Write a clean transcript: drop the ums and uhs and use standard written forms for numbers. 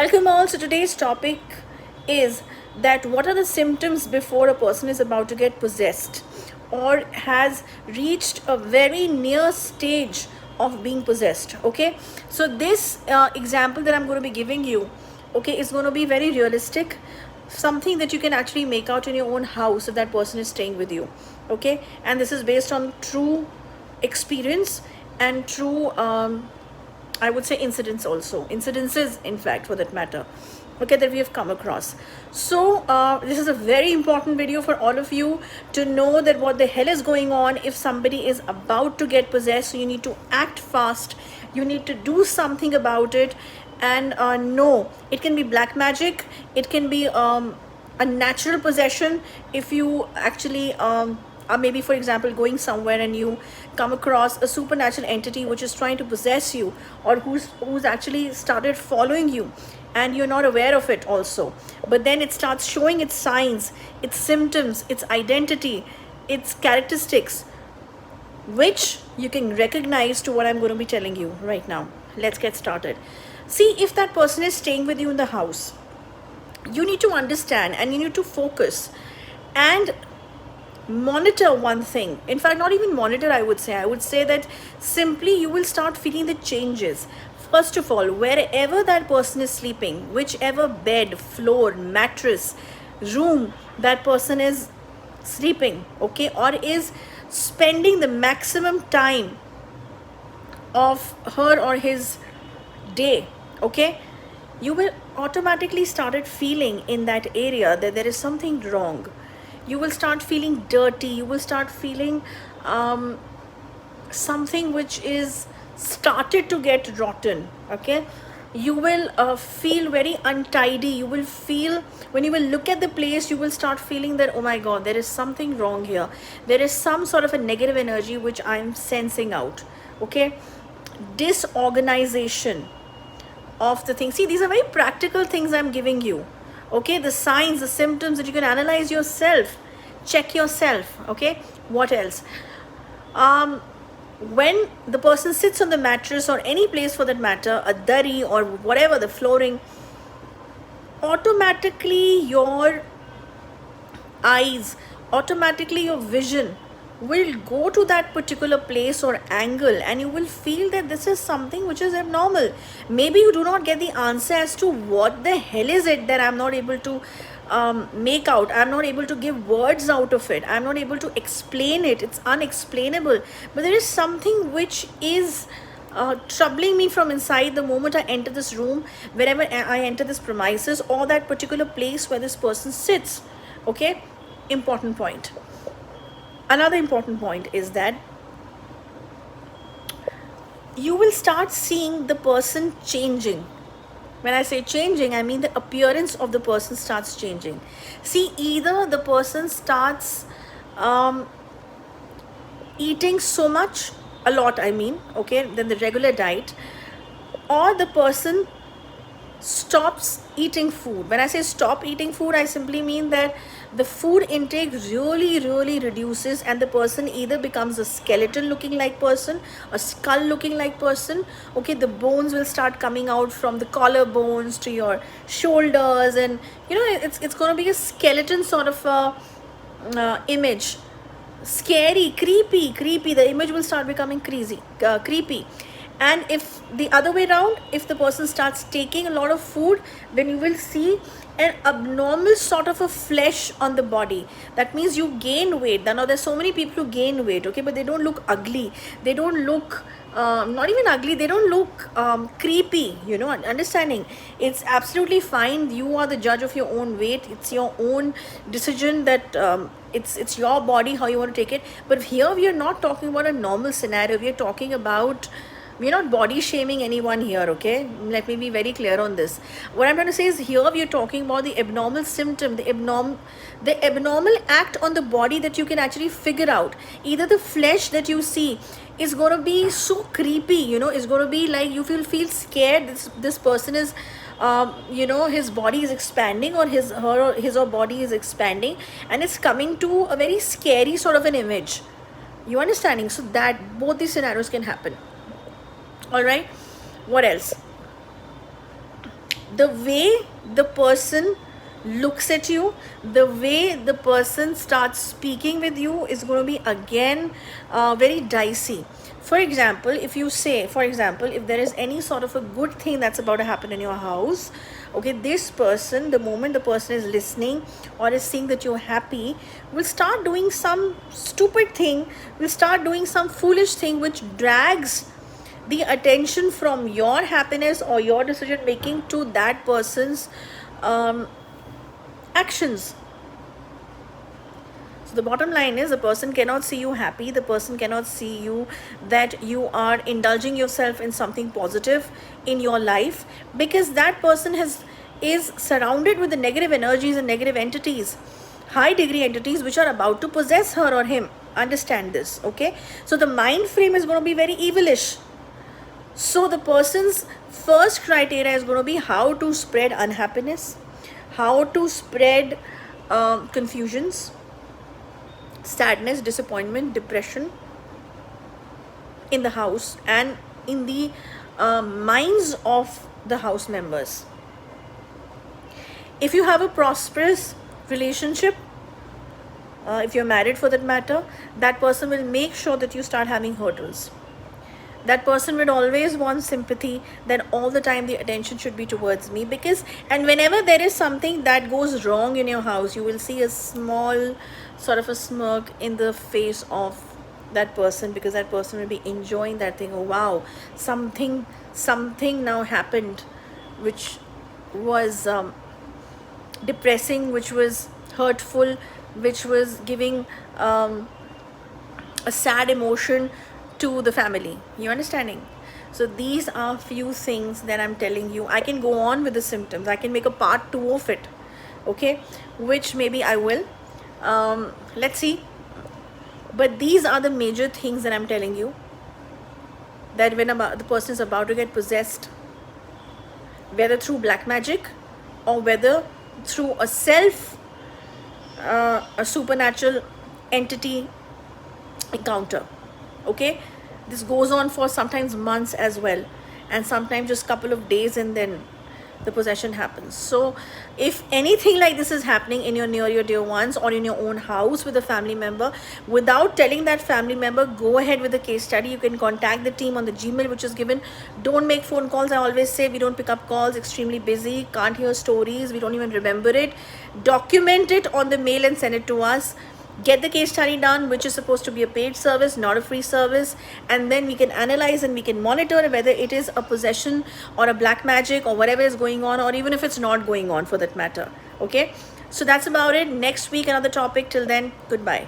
Welcome all. So today's topic is that what are the symptoms before a person is about to get possessed or has reached a very near stage of being possessed. Okay, so this example that I'm going to be giving you, okay, is going to be very realistic, something that you can actually make out in your own house if that person is staying with you. Okay, and this is based on true experience and true I would say incidences in fact, for that matter, okay, that we have come across. So this is a very important video for all of you to know that what the hell is going on if somebody is about to get possessed. So you need to act fast, you need to do something about it, and no, it can be black magic, it can be a natural possession. If you actually maybe for example going somewhere and you come across a supernatural entity which is trying to possess you, or who's actually started following you and you're not aware of it also, but then it starts showing its signs, its symptoms, its identity, its characteristics, which you can recognize to what I'm going to be telling you right now. Let's get started. See, if that person is staying with you in the house, you need to understand and you need to focus and monitor one thing. In fact, not even monitor, I would say that simply you will start feeling the changes. First of all, wherever that person is sleeping, whichever bed, floor, mattress, room that person is sleeping, okay, or is spending the maximum time of her or his day, okay, you will automatically started feeling in that area that there is something wrong. You will start feeling dirty, you will start feeling something which is started to get rotten, okay. You will feel very untidy, you will feel, when you will look at the place, you will start feeling that, oh my god, there is something wrong here, there is some sort of a negative energy which I'm sensing out, okay. Disorganization of the things. See, these are very practical things I'm giving you, okay. The signs, the symptoms that you can analyze yourself, check yourself, okay. What else? When the person sits on the mattress or any place for that matter, a dari or whatever, the flooring, automatically your eyes, automatically your vision will go to that particular place or angle, and you will feel that this is something which is abnormal. Maybe you do not get the answer as to what the hell is it that I'm not able to make out, I'm not able to give words out of it, I'm not able to explain it, it's unexplainable, but there is something which is troubling me from inside the moment I enter this room, wherever I enter this premises or that particular place where this person sits, okay. Important point. Another important point is that you will start seeing the person changing. When I say changing, I mean the appearance of the person starts changing. See, either the person starts eating so much, a lot I mean, okay, than the regular diet, or the person stops eating food. When I say stop eating food, I simply mean that the food intake really reduces, and the person either becomes a skeleton looking like person, a skull looking like person, okay. The bones will start coming out from the collarbones to your shoulders, and you know, it's going to be a skeleton sort of image. Scary, creepy. The image will start becoming creepy. And if the other way around, if the person starts taking a lot of food, then you will see an abnormal sort of a flesh on the body. That means you gain weight. Now there's so many people who gain weight, okay, but they don't look ugly, they don't look not even ugly, they don't look creepy, you know, understanding. It's absolutely fine, you are the judge of your own weight, it's your own decision that it's your body, how you want to take it. But here we are not talking about a normal scenario, we are talking about, we're not body shaming anyone here, okay. Let me be very clear on this. What I'm trying to say is, here we are talking about the abnormal symptom, the abnormal act on the body that you can actually figure out. Either the flesh that you see is going to be so creepy, you know, it's going to be like you feel scared. This person is you know, his body is expanding, or his or body is expanding, and it's coming to a very scary sort of an image. You understanding? So that both these scenarios can happen. All right, what else? the way the person looks at you, the way the person starts speaking with you is going to be again very dicey. For example, if you say, for example, if there is any sort of a good thing that's about to happen in your house, okay, this person, the moment the person is listening or is seeing that you're happy, will start doing some stupid thing, will start doing some foolish thing which drags the attention from your happiness or your decision making to that person's actions. So the bottom line is, the person cannot see you happy, the person cannot see you that you are indulging yourself in something positive in your life, because that person is surrounded with the negative energies and negative entities, high degree entities, which are about to possess her or him. Understand this, okay? So the mind frame is going to be very evilish. So the person's first criteria is going to be how to spread unhappiness, how to spread confusions, sadness, disappointment, depression in the house and in the minds of the house members. If you have a prosperous relationship, if you're married for that matter, that person will make sure that you start having hurdles. That person would always want sympathy, then all the time the attention should be towards me, because, and whenever there is something that goes wrong in your house, you will see a small sort of a smirk in the face of that person, because that person will be enjoying that thing. Oh wow, something now happened which was depressing, which was hurtful, which was giving a sad emotion to the family. You understanding? So these are few things that I'm telling you. I can go on with the symptoms, I can make a part 2 of it, okay, which maybe I will, let's see. But these are the major things that I'm telling you, that when the person is about to get possessed, whether through black magic or whether through a supernatural entity encounter, okay, this goes on for sometimes months as well, and sometimes just couple of days, and then the possession happens. So if anything like this is happening in your near your dear ones or in your own house with a family member, without telling that family member, go ahead with the case study. You can contact the team on the Gmail which is given. Don't make phone calls. I always say we don't pick up calls, extremely busy, can't hear stories, we don't even remember it. Document it on the mail and send it to us. Get the case study done, which is supposed to be a paid service, not a free service, and then we can analyze and we can monitor whether it is a possession or a black magic or whatever is going on, or even if it's not going on for that matter. Okay, so that's about it. Next week another topic. Till then, goodbye.